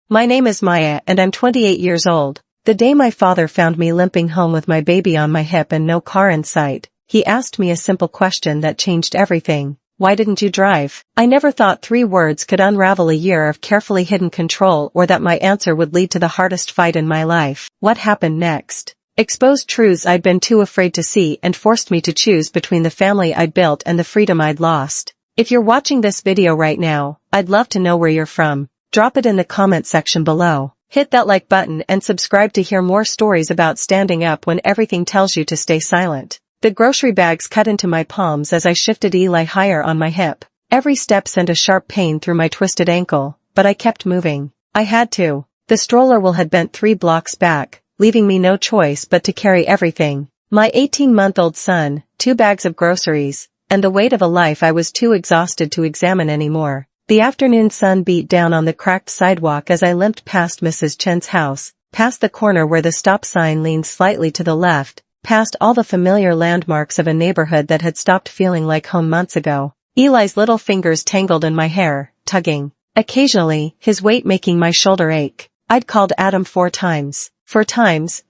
My name is Maya and I'm 28 years old. The day my father found me limping home with my baby on my hip and no car in sight, he asked me a simple question that changed everything. Why didn't you drive? I never thought 3 words could unravel a year of carefully hidden control, or that my answer would lead to the hardest fight in my life. What happened next exposed truths I'd been too afraid to see and forced me to choose between the family I'd built and the freedom I'd lost. If you're watching this video right now, I'd love to know where you're from. Drop it in the comment section below. Hit that like button and subscribe to hear more stories about standing up when everything tells you to stay silent. The grocery bags cut into my palms as I shifted Eli higher on my hip. Every step sent a sharp pain through my twisted ankle, but I kept moving. I had to. The stroller wheel had bent 3 blocks back, leaving me no choice but to carry everything. My 18-month-old son, 2 bags of groceries, and the weight of a life I was too exhausted to examine anymore. The afternoon sun beat down on the cracked sidewalk as I limped past Mrs. Chen's house, past the corner where the stop sign leaned slightly to the left, past all the familiar landmarks of a neighborhood that had stopped feeling like home months ago. Eli's little fingers tangled in my hair, tugging. Occasionally, his weight making my shoulder ache. I'd called Adam 4 times,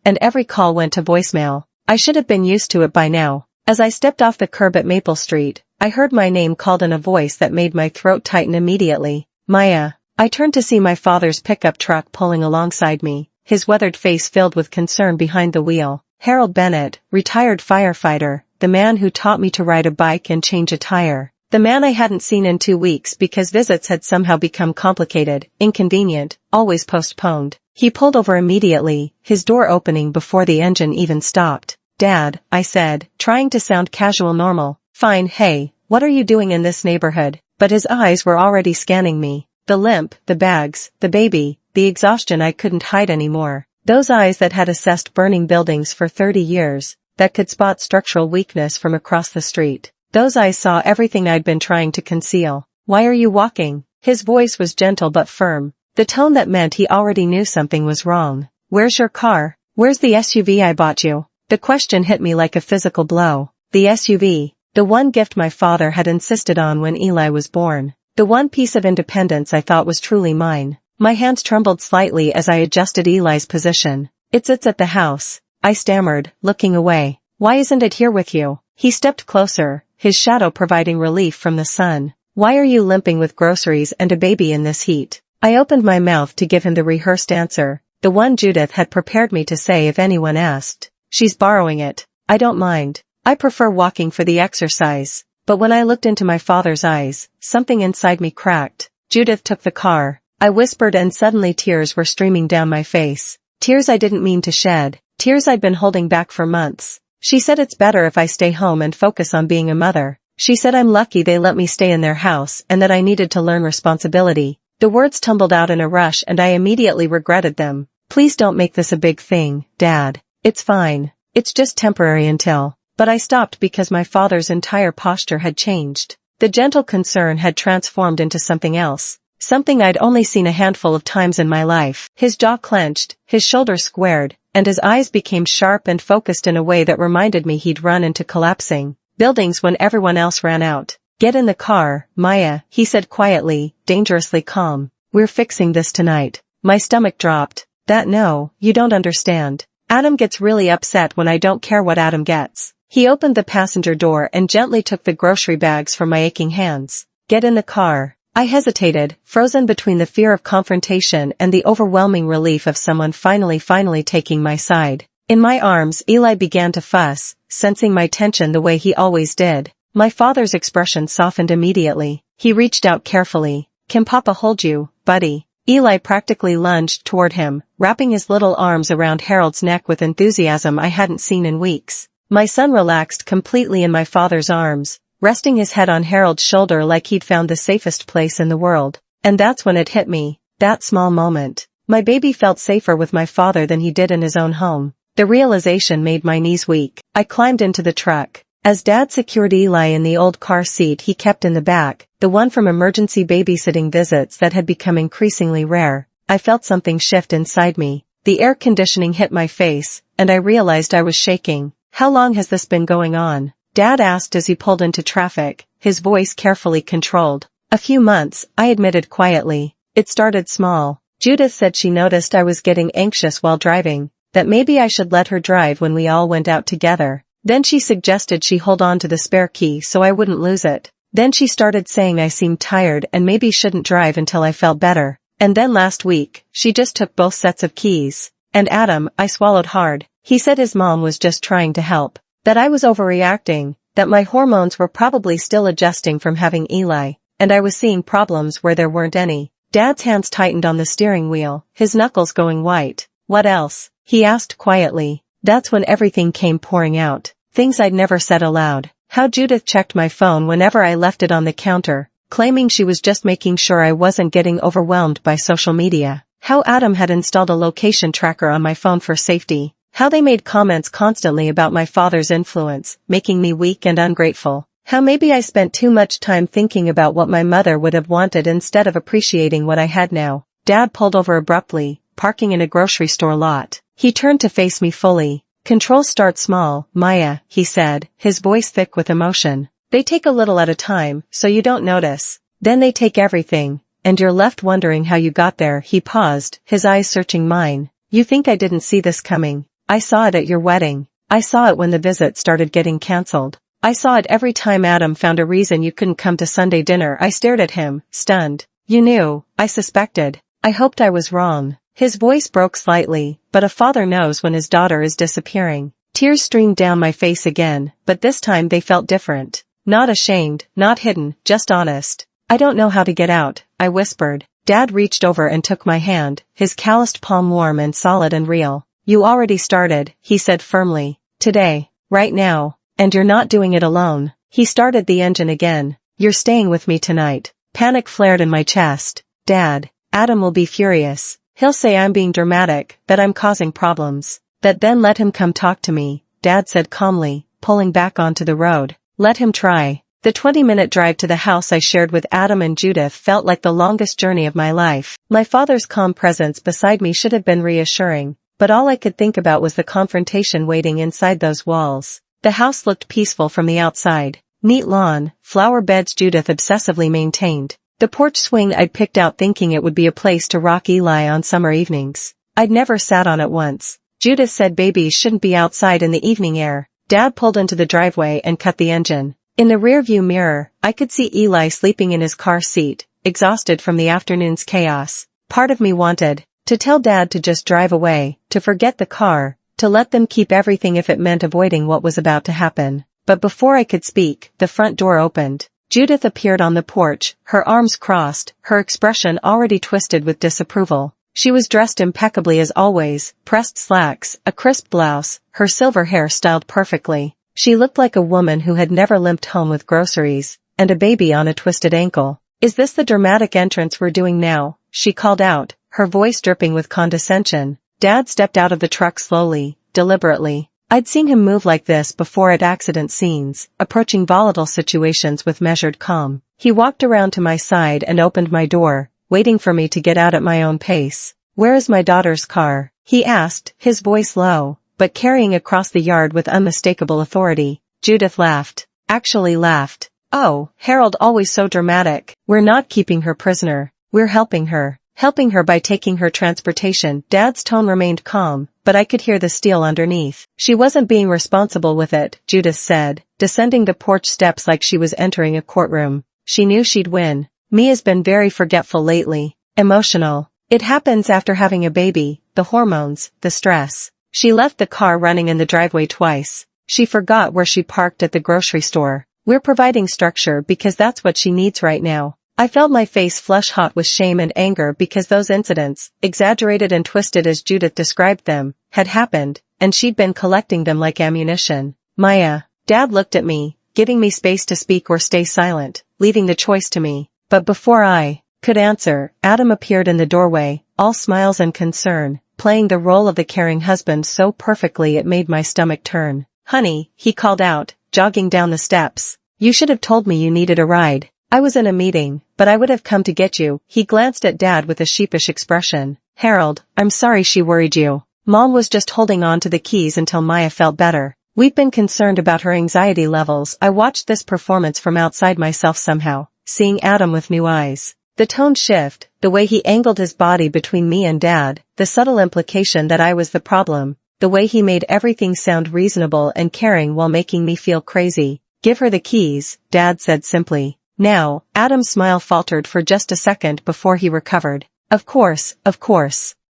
and every call went to voicemail. I should have been used to it by now. As I stepped off the curb at Maple Street, I heard my name called in a voice that made my throat tighten immediately. Maya. I turned to see my father's pickup truck pulling alongside me, his weathered face filled with concern behind the wheel. Harold Bennett, retired firefighter, the man who taught me to ride a bike and change a tire. The man I hadn't seen in 2 weeks because visits had somehow become complicated, inconvenient, always postponed. He pulled over immediately, his door opening before the engine even stopped. Dad, I said, trying to sound casual normal. Fine, hey, what are you doing in this neighborhood? But his eyes were already scanning me. The limp, the bags, the baby, the exhaustion I couldn't hide anymore. Those eyes that had assessed burning buildings for 30 years, that could spot structural weakness from across the street. Those eyes saw everything I'd been trying to conceal. Why are you walking? His voice was gentle but firm, the tone that meant he already knew something was wrong. Where's your car? Where's the SUV I bought you? The question hit me like a physical blow. The SUV, the one gift my father had insisted on when Eli was born. The one piece of independence I thought was truly mine. My hands trembled slightly as I adjusted Eli's position. It's at the house, I stammered, looking away. Why isn't it here with you? He stepped closer, his shadow providing relief from the sun. Why are you limping with groceries and a baby in this heat? I opened my mouth to give him the rehearsed answer, the one Judith had prepared me to say if anyone asked. She's borrowing it. I don't mind. I prefer walking for the exercise. But when I looked into my father's eyes, something inside me cracked. Judith took the car, I whispered, and suddenly tears were streaming down my face. Tears I didn't mean to shed. Tears I'd been holding back for months. She said it's better if I stay home and focus on being a mother. She said I'm lucky they let me stay in their house and that I needed to learn responsibility. The words tumbled out in a rush and I immediately regretted them. Please don't make this a big thing, Dad. It's fine. It's just temporary until. But I stopped because my father's entire posture had changed. The gentle concern had transformed into something else. Something I'd only seen a handful of times in my life. His jaw clenched, his shoulders squared, and his eyes became sharp and focused in a way that reminded me he'd run into collapsing buildings when everyone else ran out. Get in the car, Maya, he said quietly, dangerously calm. We're fixing this tonight. My stomach dropped. No, you don't understand. Adam gets really upset when I don't care what Adam gets. He opened the passenger door and gently took the grocery bags from my aching hands. Get in the car. I hesitated, frozen between the fear of confrontation and the overwhelming relief of someone finally taking my side. In my arms, Eli began to fuss, sensing my tension the way he always did. My father's expression softened immediately. He reached out carefully. Can Papa hold you, buddy? Eli practically lunged toward him, wrapping his little arms around Harold's neck with enthusiasm I hadn't seen in weeks. My son relaxed completely in my father's arms, resting his head on Harold's shoulder like he'd found the safest place in the world. And that's when it hit me, that small moment. My baby felt safer with my father than he did in his own home. The realization made my knees weak. I climbed into the truck. As Dad secured Eli in the old car seat he kept in the back, the one from emergency babysitting visits that had become increasingly rare, I felt something shift inside me. The air conditioning hit my face, and I realized I was shaking. How long has this been going on? Dad asked as he pulled into traffic, his voice carefully controlled. A few months, I admitted quietly. It started small. Judith said she noticed I was getting anxious while driving, that maybe I should let her drive when we all went out together. Then she suggested she hold on to the spare key so I wouldn't lose it. Then she started saying I seemed tired and maybe shouldn't drive until I felt better. And then last week, she just took both sets of keys. And Adam, I swallowed hard. He said his mom was just trying to help. That I was overreacting, that my hormones were probably still adjusting from having Eli, and I was seeing problems where there weren't any. Dad's hands tightened on the steering wheel, his knuckles going white. What else? He asked quietly. That's when everything came pouring out. Things I'd never said aloud. How Judith checked my phone whenever I left it on the counter, claiming she was just making sure I wasn't getting overwhelmed by social media. How Adam had installed a location tracker on my phone for safety. How they made comments constantly about my father's influence, making me weak and ungrateful. How maybe I spent too much time thinking about what my mother would have wanted instead of appreciating what I had now. Dad pulled over abruptly, parking in a grocery store lot. He turned to face me fully. Controls start small, Maya, he said, his voice thick with emotion. They take a little at a time, so you don't notice. Then they take everything, and you're left wondering how you got there. He paused, his eyes searching mine. You think I didn't see this coming? I saw it at your wedding. I saw it when the visit started getting cancelled. I saw it every time Adam found a reason you couldn't come to Sunday dinner. I stared at him, stunned. You knew, I suspected. I hoped I was wrong. His voice broke slightly, but a father knows when his daughter is disappearing. Tears streamed down my face again, but this time they felt different. Not ashamed, not hidden, just honest. I don't know how to get out, I whispered. Dad reached over and took my hand, his calloused palm warm and solid and real. You already started, he said firmly. Today. Right now. And you're not doing it alone. He started the engine again. You're staying with me tonight. Panic flared in my chest. Dad. Adam will be furious. He'll say I'm being dramatic, that I'm causing problems. That then let him come talk to me, Dad said calmly, pulling back onto the road. Let him try. The 20-minute drive to the house I shared with Adam and Judith felt like the longest journey of my life. My father's calm presence beside me should have been reassuring, but all I could think about was the confrontation waiting inside those walls. The house looked peaceful from the outside. Neat lawn, flower beds Judith obsessively maintained. The porch swing I'd picked out thinking it would be a place to rock Eli on summer evenings. I'd never sat on it once. Judith said babies shouldn't be outside in the evening air. Dad pulled into the driveway and cut the engine. In the rearview mirror, I could see Eli sleeping in his car seat, exhausted from the afternoon's chaos. Part of me wanted to tell Dad to just drive away, to forget the car, to let them keep everything if it meant avoiding what was about to happen. But before I could speak, the front door opened. Judith appeared on the porch, her arms crossed, her expression already twisted with disapproval. She was dressed impeccably as always, pressed slacks, a crisp blouse, her silver hair styled perfectly. She looked like a woman who had never limped home with groceries, and a baby on a twisted ankle. Is this the dramatic entrance we're doing now? She called out, her voice dripping with condescension. Dad stepped out of the truck slowly, deliberately. I'd seen him move like this before at accident scenes, approaching volatile situations with measured calm. He walked around to my side and opened my door, waiting for me to get out at my own pace. Where is my daughter's car? He asked, his voice low, but carrying across the yard with unmistakable authority. Judith laughed. Actually laughed. Oh, Harold always so dramatic. We're not keeping her prisoner. We're helping her. Helping her by taking her transportation. Dad's tone remained calm, but I could hear the steel underneath. She wasn't being responsible with it, Judith said, descending the porch steps like she was entering a courtroom. She knew she'd win. Mia's been very forgetful lately. Emotional. It happens after having a baby, the hormones, the stress. She left the car running in the driveway twice. She forgot where she parked at the grocery store. We're providing structure because that's what she needs right now. I felt my face flush hot with shame and anger because those incidents, exaggerated and twisted as Judith described them, had happened, and she'd been collecting them like ammunition. Maya. Dad looked at me, giving me space to speak or stay silent, leaving the choice to me. But before I could answer, Adam appeared in the doorway, all smiles and concern, playing the role of the caring husband so perfectly it made my stomach turn. Honey, he called out, jogging down the steps. You should have told me you needed a ride. I was in a meeting, but I would have come to get you. He glanced at Dad with a sheepish expression. Harold, I'm sorry she worried you. Mom was just holding on to the keys until Maya felt better. We've been concerned about her anxiety levels. I watched this performance from outside myself somehow, seeing Adam with new eyes. The tone shift, the way he angled his body between me and Dad, the subtle implication that I was the problem, the way he made everything sound reasonable and caring while making me feel crazy. "Give her the keys," Dad said simply. Now, Adam's smile faltered for just a second before he recovered. Of course.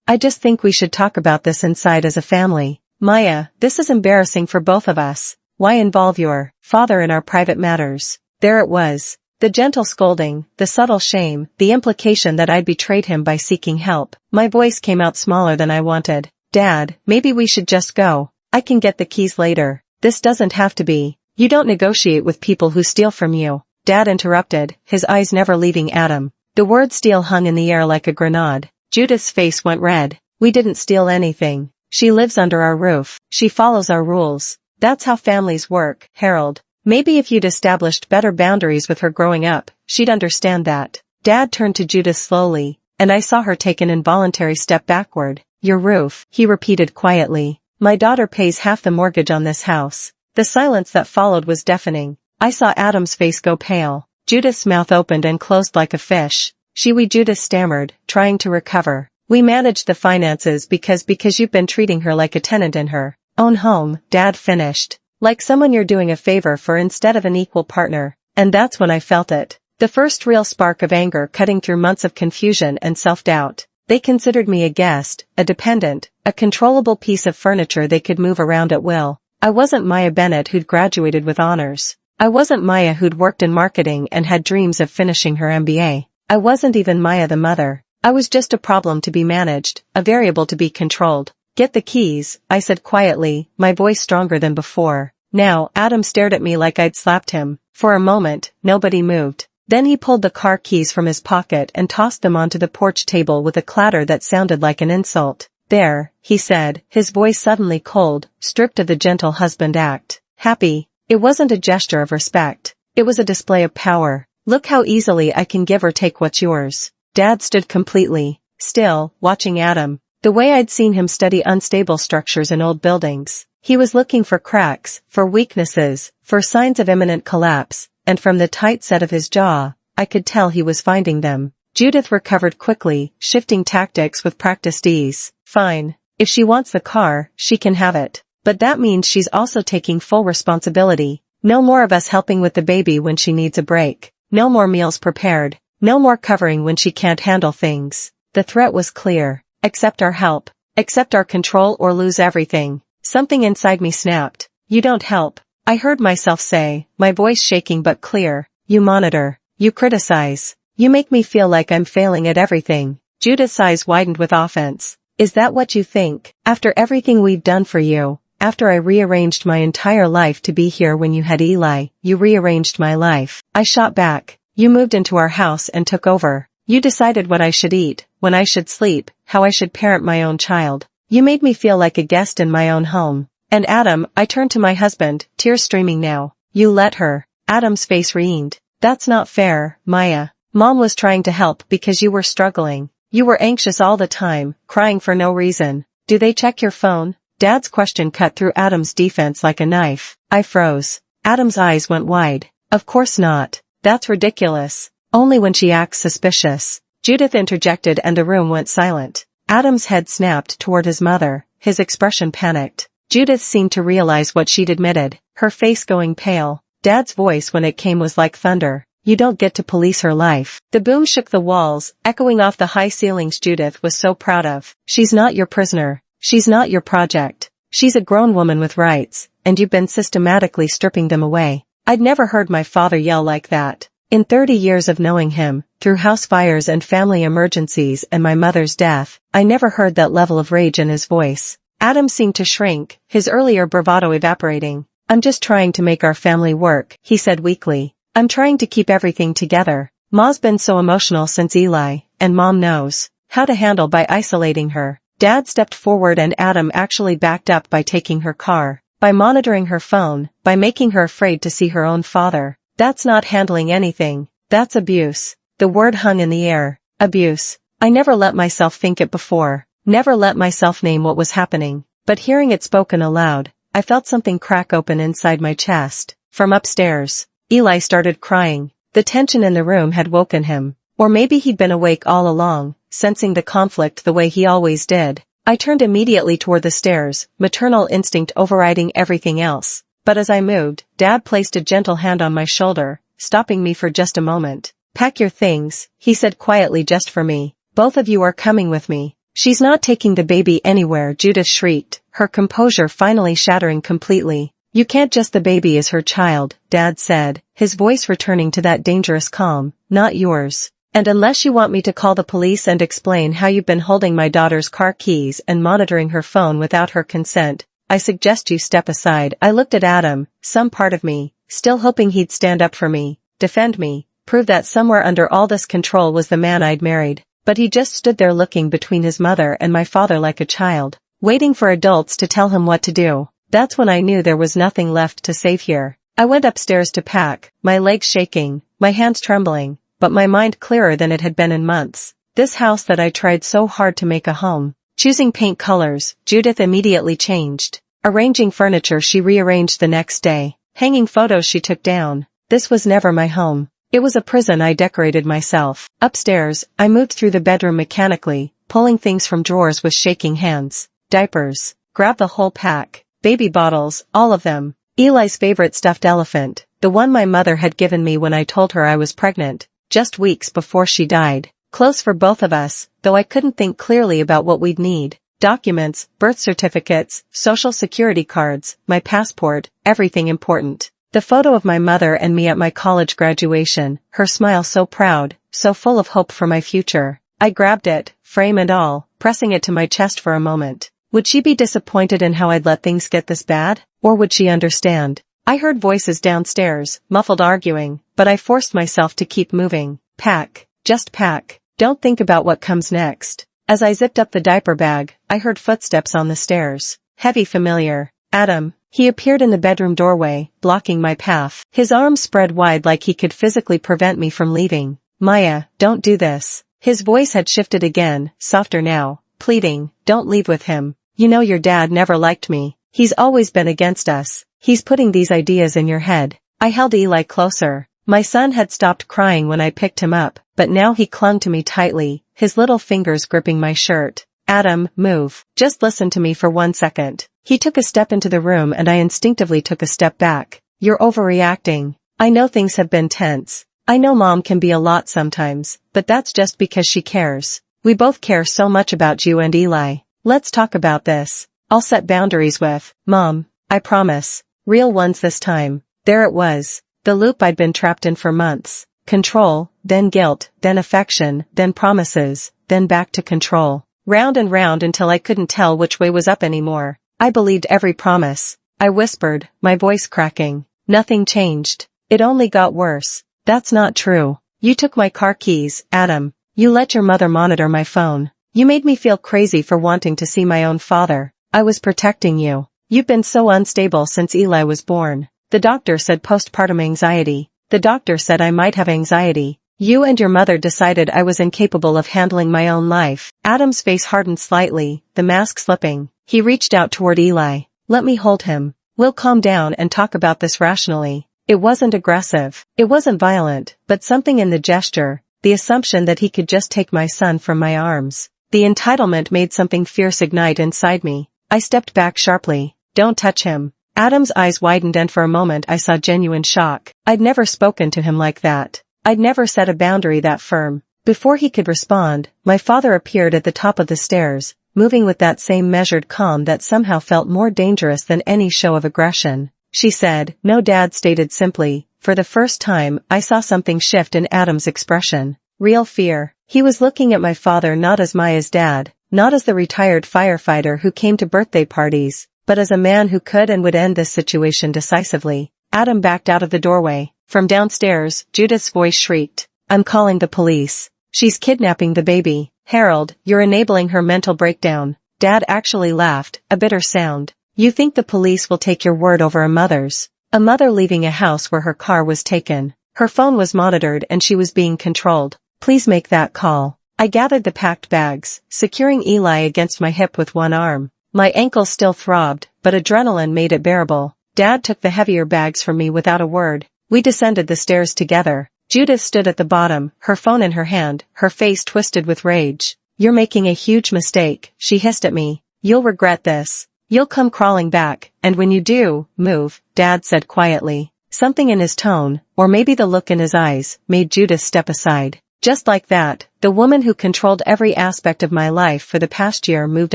I just think we should talk about this inside as a family. Maya, this is embarrassing for both of us. Why involve your father in our private matters?" There it was. The gentle scolding, the subtle shame, the implication that I'd betrayed him by seeking help. My voice came out smaller than I wanted. "Dad, maybe we should just go. I can get the keys later. This doesn't have to be. You don't negotiate with people who steal from you." Dad interrupted, his eyes never leaving Adam. The word steal hung in the air like a grenade. Judith's face went red. "We didn't steal anything. She lives under our roof. She follows our rules. That's how families work, Harold. Maybe if you'd established better boundaries with her growing up, she'd understand that." Dad turned to Judith slowly, and I saw her take an involuntary step backward. "Your roof," he repeated quietly. "My daughter pays half the mortgage on this house." The silence that followed was deafening. I saw Adam's face go pale. Judith's mouth opened and closed like a fish. Judith stammered, trying to recover. "We managed the finances because you've been treating her like a tenant in her own home," Dad finished. "Like someone you're doing a favor for instead of an equal partner." And that's when I felt it. The first real spark of anger cutting through months of confusion and self-doubt. They considered me a guest, a dependent, a controllable piece of furniture they could move around at will. I wasn't Maya Bennett who'd graduated with honors. I wasn't Maya who'd worked in marketing and had dreams of finishing her MBA. I wasn't even Maya the mother. I was just a problem to be managed, a variable to be controlled. "Get the keys," I said quietly, my voice stronger than before. Now, Adam stared at me like I'd slapped him. For a moment, nobody moved. Then he pulled the car keys from his pocket and tossed them onto the porch table with a clatter that sounded like an insult. "There," he said, his voice suddenly cold, stripped of the gentle husband act. "Happy." It wasn't a gesture of respect. It was a display of power. "Look how easily I can give or take what's yours." Dad stood completely still, watching Adam. The way I'd seen him study unstable structures in old buildings. He was looking for cracks, for weaknesses, for signs of imminent collapse, and from the tight set of his jaw, I could tell he was finding them. Judith recovered quickly, shifting tactics with practiced ease. "Fine. If she wants the car, she can have it. But that means she's also taking full responsibility. No more of us helping with the baby when she needs a break. No more meals prepared. No more covering when she can't handle things." The threat was clear. Accept our help. Accept our control or lose everything. Something inside me snapped. "You don't help," I heard myself say, my voice shaking but clear. "You monitor. You criticize. You make me feel like I'm failing at everything." Judith's eyes widened with offense. "Is that what you think? After everything we've done for you? After I rearranged my entire life to be here when you had Eli, you rearranged my life." I shot back. "You moved into our house and took over. You decided what I should eat, when I should sleep, how I should parent my own child. You made me feel like a guest in my own home." And Adam, I turned to my husband, tears streaming now. "You let her." Adam's face reened. "That's not fair, Maya. Mom was trying to help because you were struggling. You were anxious all the time, crying for no reason. Do they check your phone?" Dad's question cut through Adam's defense like a knife. I froze. Adam's eyes went wide. "Of course not. That's ridiculous. Only when she acts suspicious." Judith interjected and the room went silent. Adam's head snapped toward his mother, his expression panicked. Judith seemed to realize what she'd admitted, her face going pale. Dad's voice when it came was like thunder. "You don't get to police her life." The boom shook the walls, echoing off the high ceilings Judith was so proud of. "She's not your prisoner. She's not your project. She's a grown woman with rights, and you've been systematically stripping them away." I'd never heard my father yell like that. In 30 years of knowing him, through house fires and family emergencies and my mother's death, I never heard that level of rage in his voice. Adam seemed to shrink, his earlier bravado evaporating. "I'm just trying to make our family work," he said weakly. "I'm trying to keep everything together. Ma's been so emotional since Eli, and Mom knows how to handle by isolating her." Dad stepped forward and Adam actually backed up by taking her car, by monitoring her phone, by making her afraid to see her own father. "That's not handling anything. That's abuse." The word hung in the air. Abuse. I never let myself think it before, never let myself name what was happening, but hearing it spoken aloud, I felt something crack open inside my chest. From upstairs, Eli started crying. The tension in the room had woken him. Or maybe he'd been awake all along, sensing the conflict the way he always did. I turned immediately toward the stairs, maternal instinct overriding everything else. But as I moved, Dad placed a gentle hand on my shoulder, stopping me for just a moment. "Pack your things," he said quietly, "just for me. Both of you are coming with me." "She's not taking the baby anywhere," Judith shrieked, her composure finally shattering completely. "You can't, just the baby is her child," Dad said, his voice returning to that dangerous calm. "Not yours. And unless you want me to call the police and explain how you've been holding my daughter's car keys and monitoring her phone without her consent, I suggest you step aside." I looked at Adam, some part of me, still hoping he'd stand up for me, defend me, prove that somewhere under all this control was the man I'd married. But he just stood there looking between his mother and my father like a child, waiting for adults to tell him what to do. That's when I knew there was nothing left to save here. I went upstairs to pack, my legs shaking, my hands trembling, but my mind clearer than it had been in months. This house that I tried so hard to make a home. Choosing paint colors, Judith immediately changed. Arranging furniture, she rearranged the next day. Hanging photos, she took down. This was never my home. It was a prison I decorated myself. Upstairs, I moved through the bedroom mechanically, pulling things from drawers with shaking hands. Diapers. Grabbed the whole pack. Baby bottles, all of them. Eli's favorite stuffed elephant, the one my mother had given me when I told her I was pregnant, just weeks before she died. Clothes for both of us, though I couldn't think clearly about what we'd need. Documents, birth certificates, social security cards, my passport, everything important. The photo of my mother and me at my college graduation, her smile so proud, so full of hope for my future. I grabbed it, frame and all, pressing it to my chest for a moment. Would she be disappointed in how I'd let things get this bad? Or would she understand? I heard voices downstairs, muffled arguing, but I forced myself to keep moving. Pack. Just pack. Don't think about what comes next. As I zipped up the diaper bag, I heard footsteps on the stairs. Heavy, familiar. Adam. He appeared in the bedroom doorway, blocking my path. His arms spread wide like he could physically prevent me from leaving. "Maya, don't do this." His voice had shifted again, softer now, pleading, "Don't leave with him. You know your dad never liked me. He's always been against us. He's putting these ideas in your head." I held Eli closer. My son had stopped crying when I picked him up, but now he clung to me tightly, his little fingers gripping my shirt. "Adam, move. Just listen to me for 1 second. He took a step into the room and I instinctively took a step back. "You're overreacting. I know things have been tense. I know Mom can be a lot sometimes, but that's just because she cares. We both care so much about you and Eli. Let's talk about this. I'll set boundaries with Mom. I promise. Real ones this time." There it was. The loop I'd been trapped in for months. Control, then guilt, then affection, then promises, then back to control. Round and round until I couldn't tell which way was up anymore. I believed every promise. I whispered, my voice cracking. Nothing changed. It only got worse. "That's not true. You took my car keys, Adam. You let your mother monitor my phone. You made me feel crazy for wanting to see my own father. I was protecting you. You've been so unstable since Eli was born. The doctor said postpartum anxiety. The doctor said I might have anxiety. You and your mother decided I was incapable of handling my own life." Adam's face hardened slightly, the mask slipping. He reached out toward Eli. "Let me hold him. We'll calm down and talk about this rationally." It wasn't aggressive. It wasn't violent, but something in the gesture, the assumption that he could just take my son from my arms. The entitlement made something fierce ignite inside me. I stepped back sharply. "Don't touch him." Adam's eyes widened and for a moment I saw genuine shock. I'd never spoken to him like that. I'd never set a boundary that firm. Before he could respond, my father appeared at the top of the stairs, moving with that same measured calm that somehow felt more dangerous than any show of aggression. "She said, no," Dad stated simply. For the first time, I saw something shift in Adam's expression. Real fear. He was looking at my father not as Maya's dad, not as the retired firefighter who came to birthday parties, but as a man who could and would end this situation decisively. Adam backed out of the doorway. From downstairs, Judith's voice shrieked, "I'm calling the police. She's kidnapping the baby. Harold, you're enabling her mental breakdown." Dad actually laughed, a bitter sound. "You think the police will take your word over a mother's? A mother leaving a house where her car was taken. Her phone was monitored and she was being controlled. Please make that call." I gathered the packed bags, securing Eli against my hip with one arm. My ankles still throbbed, but adrenaline made it bearable. Dad took the heavier bags from me without a word. We descended the stairs together. Judith stood at the bottom, her phone in her hand, her face twisted with rage. "You're making a huge mistake," she hissed at me. "You'll regret this. You'll come crawling back, and when you do, move," Dad said quietly. Something in his tone, or maybe the look in his eyes, made Judith step aside. Just like that, the woman who controlled every aspect of my life for the past year moved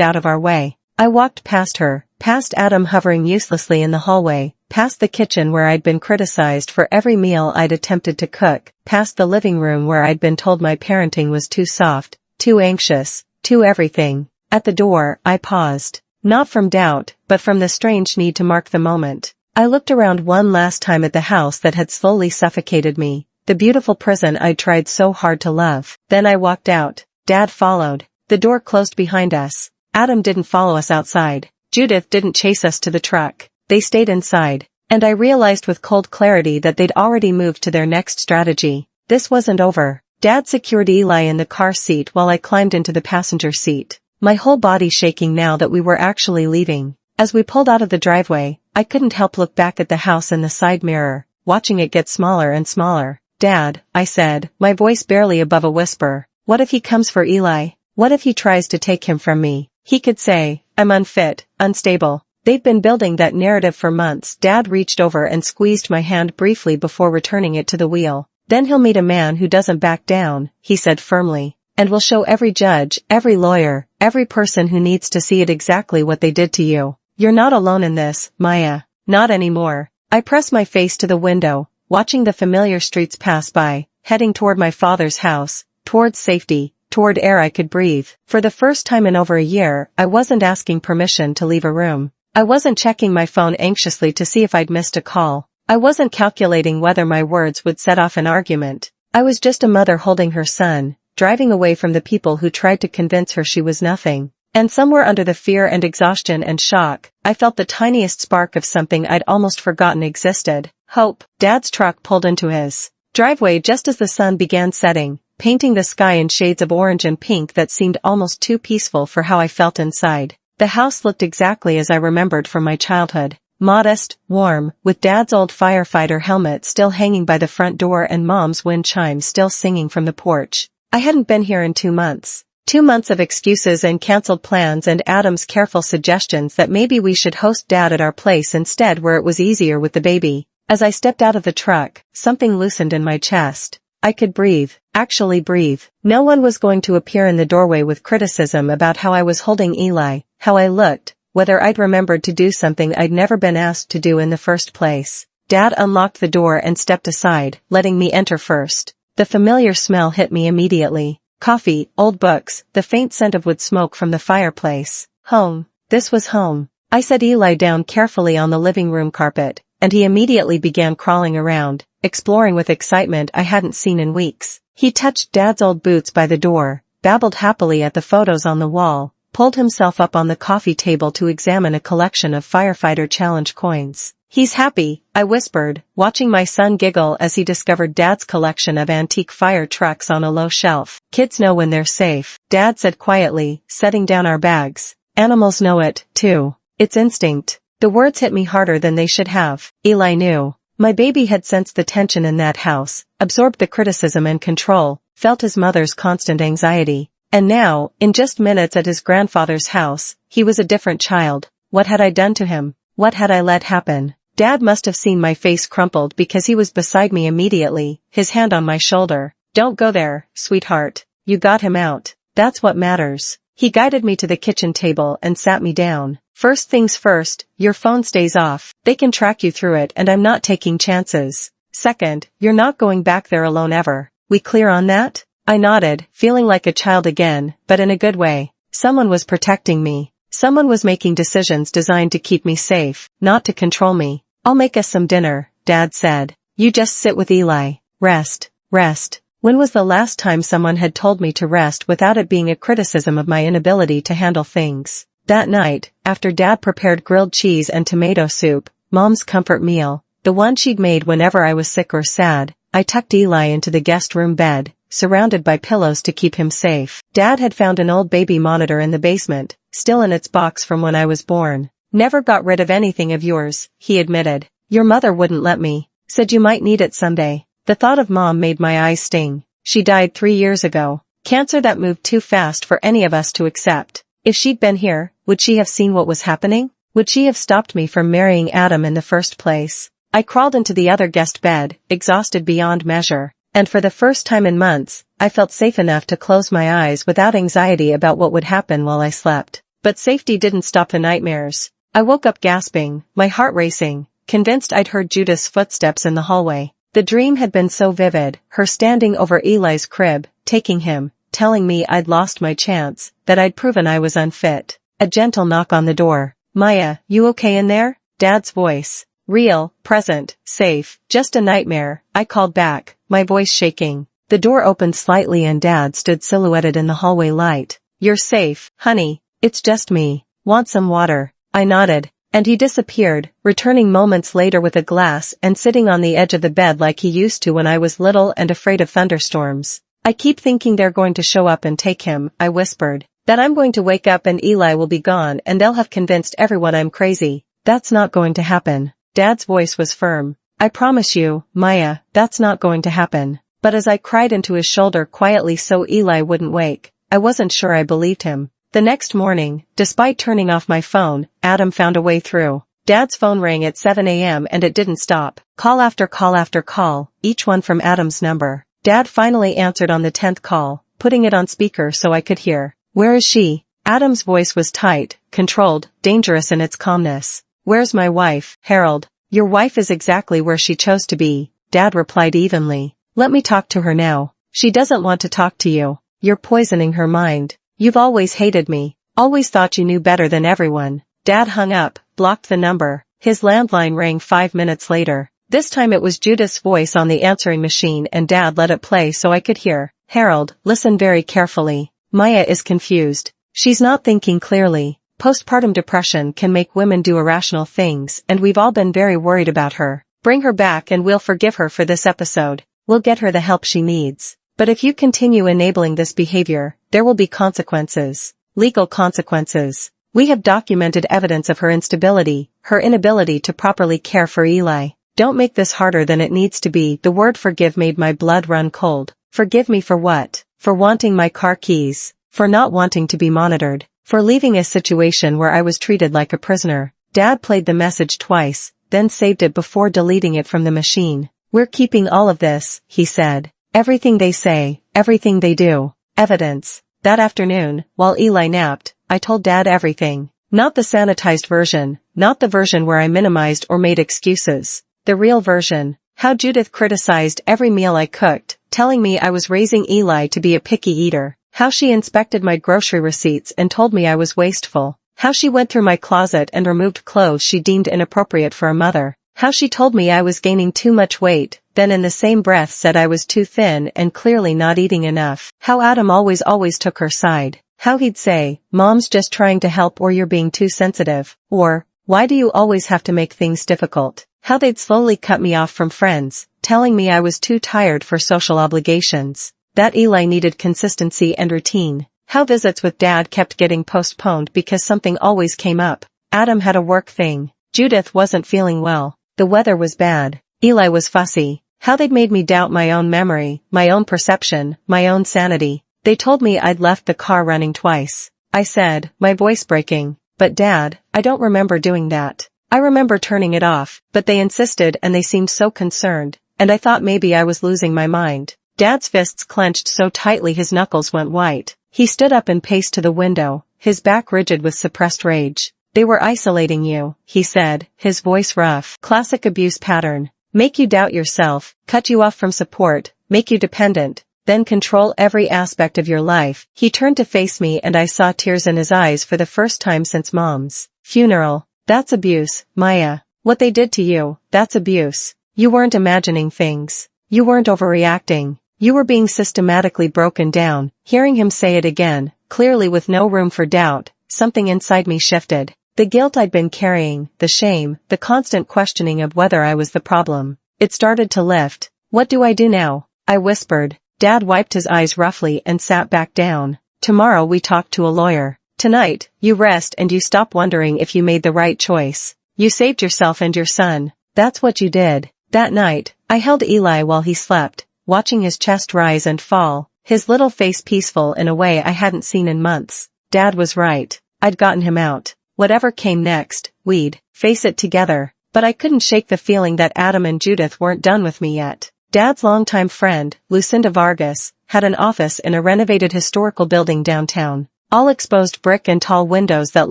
out of our way. I walked past her, past Adam hovering uselessly in the hallway, past the kitchen where I'd been criticized for every meal I'd attempted to cook, past the living room where I'd been told my parenting was too soft, too anxious, too everything. At the door, I paused. Not from doubt, but from the strange need to mark the moment. I looked around one last time at the house that had slowly suffocated me, the beautiful prison I'd tried so hard to love. Then I walked out. Dad followed. The door closed behind us. Adam didn't follow us outside. Judith didn't chase us to the truck. They stayed inside. And I realized with cold clarity that they'd already moved to their next strategy. This wasn't over. Dad secured Eli in the car seat while I climbed into the passenger seat, my whole body shaking now that we were actually leaving. As we pulled out of the driveway, I couldn't help look back at the house in the side mirror, watching it get smaller and smaller. "Dad," I said, my voice barely above a whisper, "what if he comes for Eli? What if he tries to take him from me? He could say, I'm unfit, unstable." They'd been building that narrative for months. Dad reached over and squeezed my hand briefly before returning it to the wheel. "Then he'll meet a man who doesn't back down," he said firmly, "and will show every judge, every lawyer, every person who needs to see it exactly what they did to you. You're not alone in this, Maya. Not anymore." I pressed my face to the window, watching the familiar streets pass by, heading toward my father's house, towards safety, toward air I could breathe. For the first time in over a year, I wasn't asking permission to leave a room. I wasn't checking my phone anxiously to see if I'd missed a call. I wasn't calculating whether my words would set off an argument. I was just a mother holding her son, driving away from the people who tried to convince her she was nothing. And somewhere under the fear and exhaustion and shock, I felt the tiniest spark of something I'd almost forgotten existed. Hope. Dad's truck pulled into his driveway just as the sun began setting, painting the sky in shades of orange and pink that seemed almost too peaceful for how I felt inside. The house looked exactly as I remembered from my childhood. Modest, warm, with Dad's old firefighter helmet still hanging by the front door and Mom's wind chime still singing from the porch. I hadn't been here in 2 months. 2 months of excuses and cancelled plans and Adam's careful suggestions that maybe we should host Dad at our place instead where it was easier with the baby. As I stepped out of the truck, something loosened in my chest. I could breathe, actually breathe. No one was going to appear in the doorway with criticism about how I was holding Eli, how I looked, whether I'd remembered to do something I'd never been asked to do in the first place. Dad unlocked the door and stepped aside, letting me enter first. The familiar smell hit me immediately. Coffee, old books, the faint scent of wood smoke from the fireplace. Home. This was home. I set Eli down carefully on the living room carpet, and he immediately began crawling around, exploring with excitement I hadn't seen in weeks. He touched Dad's old boots by the door, babbled happily at the photos on the wall, pulled himself up on the coffee table to examine a collection of firefighter challenge coins. "He's happy," I whispered, watching my son giggle as he discovered Dad's collection of antique fire trucks on a low shelf. "Kids know when they're safe," Dad said quietly, setting down our bags. "Animals know it, too. It's instinct." The words hit me harder than they should have. Eli knew. My baby had sensed the tension in that house, absorbed the criticism and control, felt his mother's constant anxiety. And now, in just minutes at his grandfather's house, he was a different child. What had I done to him? What had I let happen? Dad must have seen my face crumpled because he was beside me immediately, his hand on my shoulder. "Don't go there, sweetheart. You got him out. That's what matters." He guided me to the kitchen table and sat me down. "First things first, your phone stays off. They can track you through it and I'm not taking chances. Second, you're not going back there alone ever. We clear on that?" I nodded, feeling like a child again, but in a good way. Someone was protecting me. Someone was making decisions designed to keep me safe, not to control me. "I'll make us some dinner," Dad said. "You just sit with Eli. Rest. Rest." When was the last time someone had told me to rest without it being a criticism of my inability to handle things? That night, after Dad prepared grilled cheese and tomato soup, Mom's comfort meal, the one she'd made whenever I was sick or sad, I tucked Eli into the guest room bed, surrounded by pillows to keep him safe. Dad had found an old baby monitor in the basement, still in its box from when I was born. "Never got rid of anything of yours," he admitted. "Your mother wouldn't let me. Said you might need it someday." The thought of Mom made my eyes sting. She died 3 years ago. Cancer that moved too fast for any of us to accept. If she'd been here, would she have seen what was happening? Would she have stopped me from marrying Adam in the first place? I crawled into the other guest bed, exhausted beyond measure. And for the first time in months, I felt safe enough to close my eyes without anxiety about what would happen while I slept. But safety didn't stop the nightmares. I woke up gasping, my heart racing, convinced I'd heard Judith's footsteps in the hallway. The dream had been so vivid, her standing over Eli's crib, taking him, telling me I'd lost my chance, that I'd proven I was unfit. A gentle knock on the door. "Maya, you okay in there?" Dad's voice. Real, present, safe, just a nightmare, I called back, my voice shaking. The door opened slightly and Dad stood silhouetted in the hallway light. "You're safe, honey, it's just me. Want some water?" I nodded. And he disappeared, returning moments later with a glass and sitting on the edge of the bed like he used to when I was little and afraid of thunderstorms. "I keep thinking they're going to show up and take him," I whispered. "That I'm going to wake up and Eli will be gone and they'll have convinced everyone I'm crazy. That's not going to happen." Dad's voice was firm. "I promise you, Maya, that's not going to happen." But as I cried into his shoulder quietly so Eli wouldn't wake, I wasn't sure I believed him. The next morning, despite turning off my phone, Adam found a way through. Dad's phone rang at 7 a.m. and it didn't stop. Call after call after call, each one from Adam's number. Dad finally answered on the 10th call, putting it on speaker so I could hear. "Where is she?" Adam's voice was tight, controlled, dangerous in its calmness. "Where's my wife, Harold?" "Your wife is exactly where she chose to be," Dad replied evenly. "Let me talk to her now." "She doesn't want to talk to you. You're poisoning her mind. You've always hated me, always thought you knew better than everyone." Dad hung up, blocked the number. His landline rang 5 minutes later. This time it was Judith's voice on the answering machine and Dad let it play so I could hear. "Harold, listen very carefully. Maya is confused. She's not thinking clearly. Postpartum depression can make women do irrational things and we've all been very worried about her. Bring her back and we'll forgive her for this episode. We'll get her the help she needs. But if you continue enabling this behavior, there will be consequences. Legal consequences. We have documented evidence of her instability, her inability to properly care for Eli. Don't make this harder than it needs to be." The word forgive made my blood run cold. Forgive me for what? For wanting my car keys. For not wanting to be monitored. For leaving a situation where I was treated like a prisoner. Dad played the message twice, then saved it before deleting it from the machine. "We're keeping all of this," he said. "Everything they say, everything they do. Evidence." That afternoon, while Eli napped, I told Dad everything. Not the sanitized version, not the version where I minimized or made excuses. The real version. How Judith criticized every meal I cooked, telling me I was raising Eli to be a picky eater. How she inspected my grocery receipts and told me I was wasteful. How she went through my closet and removed clothes she deemed inappropriate for a mother. How she told me I was gaining too much weight, then in the same breath said I was too thin and clearly not eating enough. How Adam always took her side. How he'd say, "Mom's just trying to help," or "You're being too sensitive," or "Why do you always have to make things difficult?" How they'd slowly cut me off from friends, telling me I was too tired for social obligations. That Eli needed consistency and routine. How visits with Dad kept getting postponed because something always came up. Adam had a work thing. Judith wasn't feeling well. The weather was bad. Eli was fussy. How they'd made me doubt my own memory, my own perception, my own sanity. They told me I'd left the car running twice. I said, my voice breaking, "But Dad, I don't remember doing that. I remember turning it off," but they insisted and they seemed so concerned, and I thought maybe I was losing my mind. Dad's fists clenched so tightly his knuckles went white. He stood up and paced to the window, his back rigid with suppressed rage. "They were isolating you," he said, his voice rough. "Classic abuse pattern. Make you doubt yourself, cut you off from support, make you dependent, then control every aspect of your life." He turned to face me and I saw tears in his eyes for the first time since Mom's funeral. "That's abuse, Maya. What they did to you, that's abuse. You weren't imagining things. You weren't overreacting. You were being systematically broken down." Hearing him say it again, clearly with no room for doubt, something inside me shifted. The guilt I'd been carrying, the shame, the constant questioning of whether I was the problem. It started to lift. "What do I do now?" I whispered. Dad wiped his eyes roughly and sat back down. "Tomorrow we talk to a lawyer. Tonight, you rest and you stop wondering if you made the right choice. You saved yourself and your son. That's what you did. That night, I held Eli while he slept, watching his chest rise and fall, his little face peaceful in a way I hadn't seen in months. Dad was right. I'd gotten him out. Whatever came next, we'd face it together. But I couldn't shake the feeling that Adam and Judith weren't done with me yet. Dad's longtime friend, Lucinda Vargas, had an office in a renovated historical building downtown. All exposed brick and tall windows that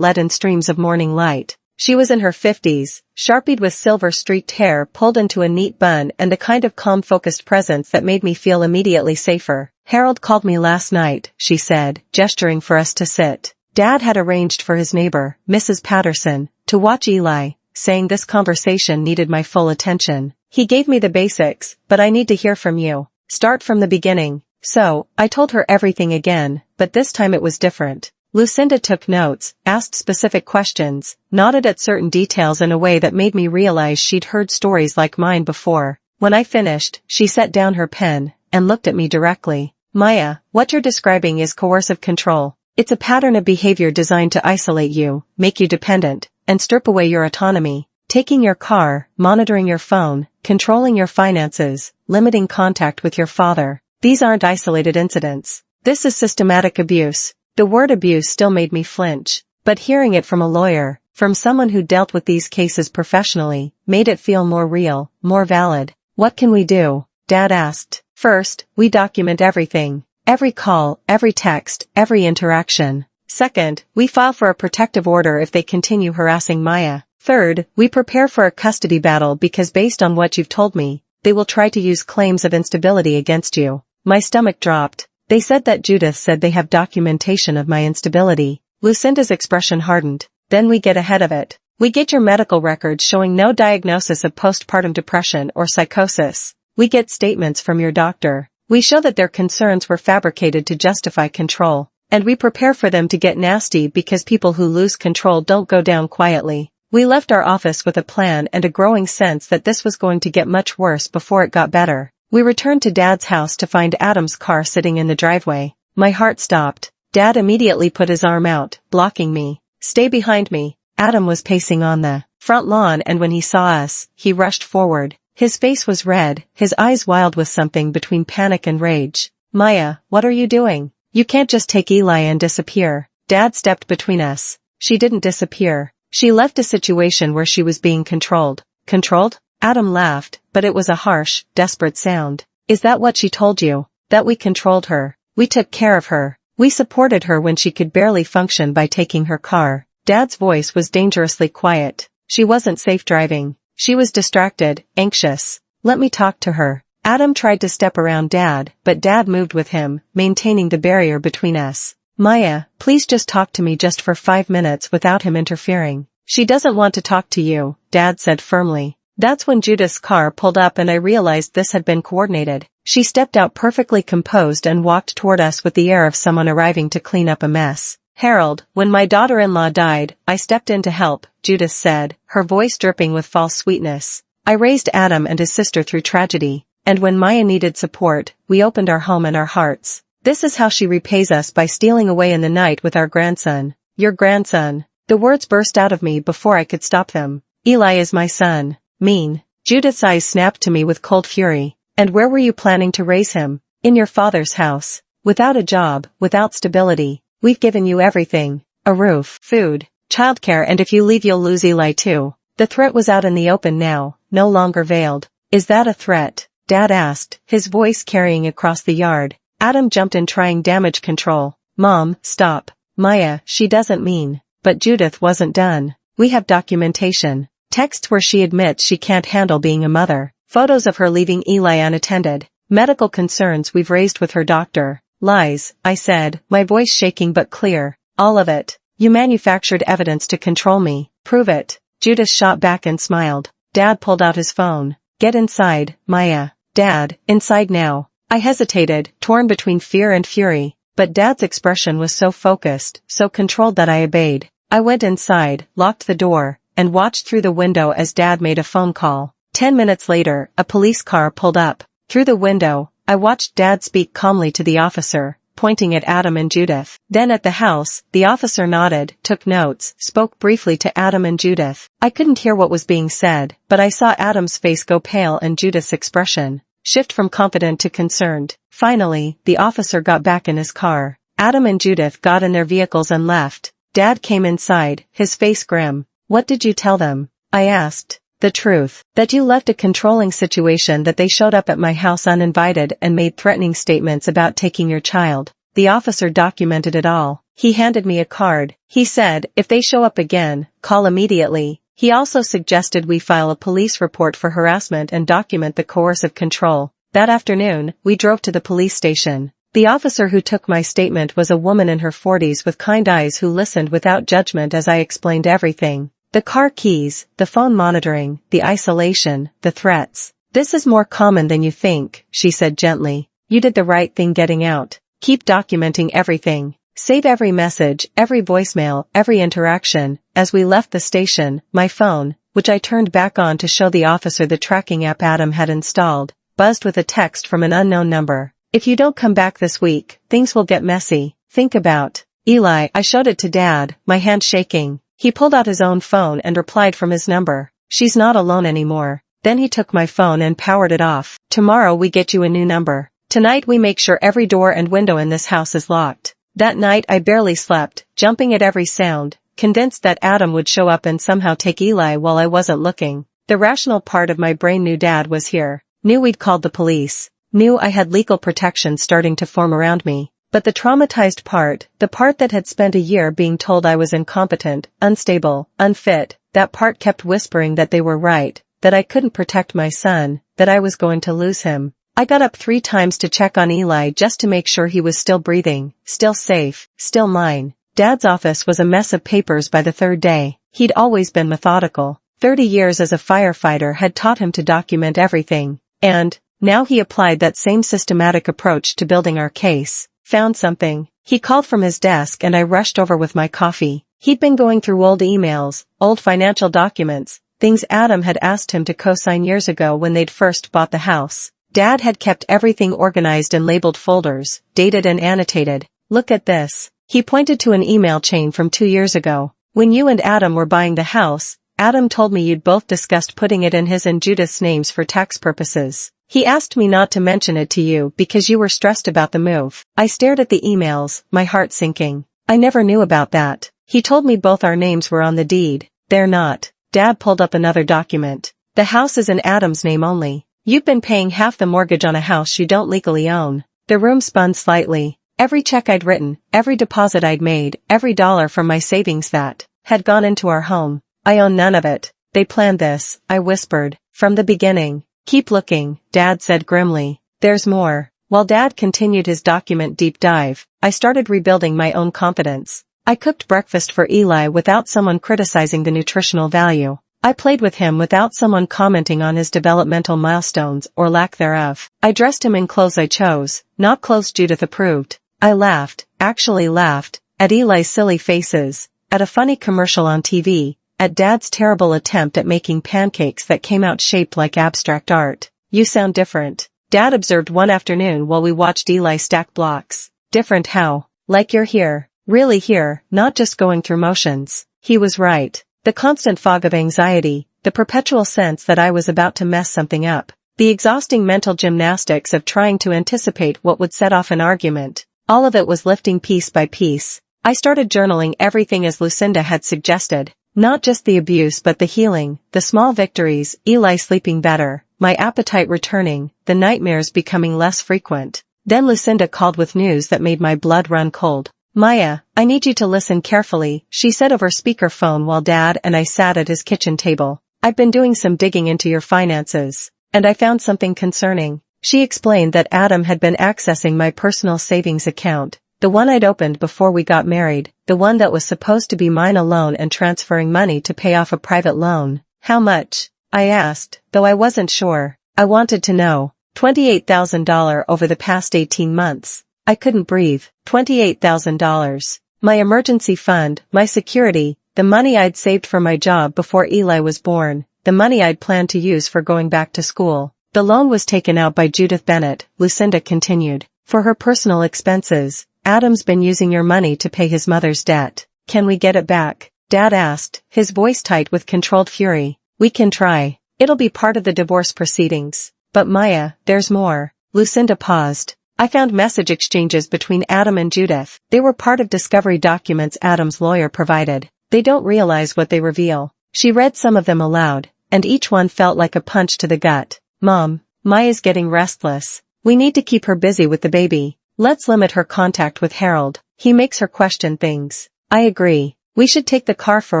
let in streams of morning light. She was in her 50s, sharpied with silver-streaked hair pulled into a neat bun and a kind of calm focused presence that made me feel immediately safer. "Harold called me last night," she said, gesturing for us to sit. Dad had arranged for his neighbor, Mrs. Patterson, to watch Eli, saying this conversation needed my full attention. "He gave me the basics, but I need to hear from you. Start from the beginning." So, I told her everything again, but this time it was different. Lucinda took notes, asked specific questions, nodded at certain details in a way that made me realize she'd heard stories like mine before. When I finished, she set down her pen and looked at me directly. "Maya, what you're describing is coercive control. It's a pattern of behavior designed to isolate you, make you dependent, and strip away your autonomy. Taking your car, monitoring your phone, controlling your finances, limiting contact with your father. These aren't isolated incidents. This is systematic abuse." The word abuse still made me flinch, but hearing it from a lawyer, from someone who dealt with these cases professionally, made it feel more real, more valid. "What can we do?" Dad asked. "First, we document everything. Every call, every text, every interaction. Second, we file for a protective order if they continue harassing Maya. Third, we prepare for a custody battle because based on what you've told me, they will try to use claims of instability against you." My stomach dropped. They said that Judith said they have documentation of my instability. Lucinda's expression hardened. "Then we get ahead of it. We get your medical records showing no diagnosis of postpartum depression or psychosis. We get statements from your doctor. We show that their concerns were fabricated to justify control. And we prepare for them to get nasty because people who lose control don't go down quietly." We left our office with a plan and a growing sense that this was going to get much worse before it got better. We returned to Dad's house to find Adam's car sitting in the driveway. My heart stopped. Dad immediately put his arm out, blocking me. "Stay behind me." Adam was pacing on the front lawn and when he saw us, he rushed forward. His face was red, his eyes wild with something between panic and rage. "Maya, what are you doing? You can't just take Eli and disappear." Dad stepped between us. "She didn't disappear. She left a situation where she was being controlled." "Controlled?" Adam laughed, but it was a harsh, desperate sound. "Is that what she told you? That we controlled her? We took care of her. We supported her when she could barely function by taking her car." Dad's voice was dangerously quiet. "She wasn't safe driving. She was distracted, anxious. Let me talk to her." Adam tried to step around Dad, but Dad moved with him, maintaining the barrier between us. "Maya, please just talk to me just for 5 minutes without him interfering." "She doesn't want to talk to you," Dad said firmly. That's when Judith's car pulled up and I realized this had been coordinated. She stepped out perfectly composed and walked toward us with the air of someone arriving to clean up a mess. "Harold, when my daughter-in-law died, I stepped in to help," Judith said, her voice dripping with false sweetness. "I raised Adam and his sister through tragedy, and when Maya needed support, we opened our home and our hearts. This is how she repays us by stealing away in the night with our grandson." "Your grandson." The words burst out of me before I could stop them. "Eli is my son." "Mean." Judith's eyes snapped to me with cold fury. "And where were you planning to raise him?" "In your father's house. Without a job, without stability. We've given you everything. A roof, food, childcare, and if you leave you'll lose Eli too." The threat was out in the open now, no longer veiled. "Is that a threat?" Dad asked, his voice carrying across the yard. Adam jumped in trying damage control. "Mom, stop. Maya, she doesn't mean." But Judith wasn't done. "We have documentation. Texts where she admits she can't handle being a mother. Photos of her leaving Eli unattended. Medical concerns we've raised with her doctor." "Lies," I said, my voice shaking but clear. "All of it. You manufactured evidence to control me. Prove it." Judith shot back and smiled. Dad pulled out his phone. "Get inside, Maya." "Dad, inside now." I hesitated, torn between fear and fury, but Dad's expression was so focused, so controlled that I obeyed. I went inside, locked the door, and watched through the window as Dad made a phone call. 10 minutes later, a police car pulled up. Through the window, I watched Dad speak calmly to the officer, pointing at Adam and Judith. Then at the house, the officer nodded, took notes, spoke briefly to Adam and Judith. I couldn't hear what was being said, but I saw Adam's face go pale and Judith's expression shift from confident to concerned. Finally, the officer got back in his car. Adam and Judith got in their vehicles and left. Dad came inside, his face grim. "What did you tell them?" I asked. "The truth. That you left a controlling situation, that they showed up at my house uninvited and made threatening statements about taking your child." The officer documented it all. He handed me a card. He said, "If they show up again, call immediately." He also suggested we file a police report for harassment and document the coercive control. That afternoon, we drove to the police station. The officer who took my statement was a woman in her 40s with kind eyes who listened without judgment as I explained everything. The car keys, the phone monitoring, the isolation, the threats. "This is more common than you think," she said gently. "You did the right thing getting out. Keep documenting everything. Save every message, every voicemail, every interaction." As we left the station, my phone, which I turned back on to show the officer the tracking app Adam had installed, buzzed with a text from an unknown number. "If you don't come back this week, things will get messy. Think about Eli." I showed it to Dad, my hand shaking. He pulled out his own phone and replied from his number. "She's not alone anymore." Then he took my phone and powered it off. "Tomorrow we get you a new number. Tonight we make sure every door and window in this house is locked." That night I barely slept, jumping at every sound, convinced that Adam would show up and somehow take Eli while I wasn't looking. The rational part of my brain knew Dad was here, knew we'd called the police, knew I had legal protection starting to form around me. But the traumatized part, the part that had spent a year being told I was incompetent, unstable, unfit, that part kept whispering that they were right, that I couldn't protect my son, that I was going to lose him. I got up 3 times to check on Eli just to make sure he was still breathing, still safe, still mine. Dad's office was a mess of papers by the 3rd day. He'd always been methodical. 30 years as a firefighter had taught him to document everything. And now he applied that same systematic approach to building our case. "Found something." He called from his desk and I rushed over with my coffee. He'd been going through old emails, old financial documents, things Adam had asked him to co-sign years ago when they'd first bought the house. Dad had kept everything organized in labeled folders, dated and annotated. "Look at this." He pointed to an email chain from 2 years ago. "When you and Adam were buying the house, Adam told me you'd both discussed putting it in his and Judith's names for tax purposes. He asked me not to mention it to you because you were stressed about the move." I stared at the emails, my heart sinking. I never knew about that. He told me both our names were on the deed. They're not. Dad pulled up another document. "The house is in Adam's name only. You've been paying half the mortgage on a house you don't legally own." The room spun slightly. Every check I'd written, every deposit I'd made, every dollar from my savings that had gone into our home. "I own none of it. They planned this," I whispered, "from the beginning." "Keep looking," Dad said grimly. "There's more." While Dad continued his document deep dive, I started rebuilding my own confidence. I cooked breakfast for Eli without someone criticizing the nutritional value. I played with him without someone commenting on his developmental milestones or lack thereof. I dressed him in clothes I chose, not clothes Judith approved. I laughed, actually laughed, at Eli's silly faces, at a funny commercial on TV, at Dad's terrible attempt at making pancakes that came out shaped like abstract art. "You sound different," Dad observed one afternoon while we watched Eli stack blocks. "Different how?" "Like you're here, really here, not just going through motions." He was right. The constant fog of anxiety, the perpetual sense that I was about to mess something up, the exhausting mental gymnastics of trying to anticipate what would set off an argument, all of it was lifting piece by piece. I started journaling everything as Lucinda had suggested, not just the abuse but the healing, the small victories, Eli sleeping better, my appetite returning, the nightmares becoming less frequent. Then Lucinda called with news that made my blood run cold. "Maya, I need you to listen carefully," she said over speakerphone while Dad and I sat at his kitchen table. "I've been doing some digging into your finances, and I found something concerning." She explained that Adam had been accessing my personal savings account, the one I'd opened before we got married, the one that was supposed to be mine alone, and transferring money to pay off a private loan. "How much?" I asked, though I wasn't sure. I wanted to know. $28,000 over the past 18 months. I couldn't breathe. $28,000. My emergency fund, my security, the money I'd saved for my job before Eli was born, the money I'd planned to use for going back to school. "The loan was taken out by Judith Bennett," Lucinda continued. For her personal expenses, Adam's been using your money to pay his mother's debt. Can we get it back? Dad asked, his voice tight with controlled fury. We can try. It'll be part of the divorce proceedings. But Maya, there's more. Lucinda paused. I found message exchanges between Adam and Judith. They were part of discovery documents Adam's lawyer provided. They don't realize what they reveal. She read some of them aloud, and each one felt like a punch to the gut. Mom, Maya's getting restless. We need to keep her busy with the baby. Let's limit her contact with Harold. He makes her question things. I agree. We should take the car for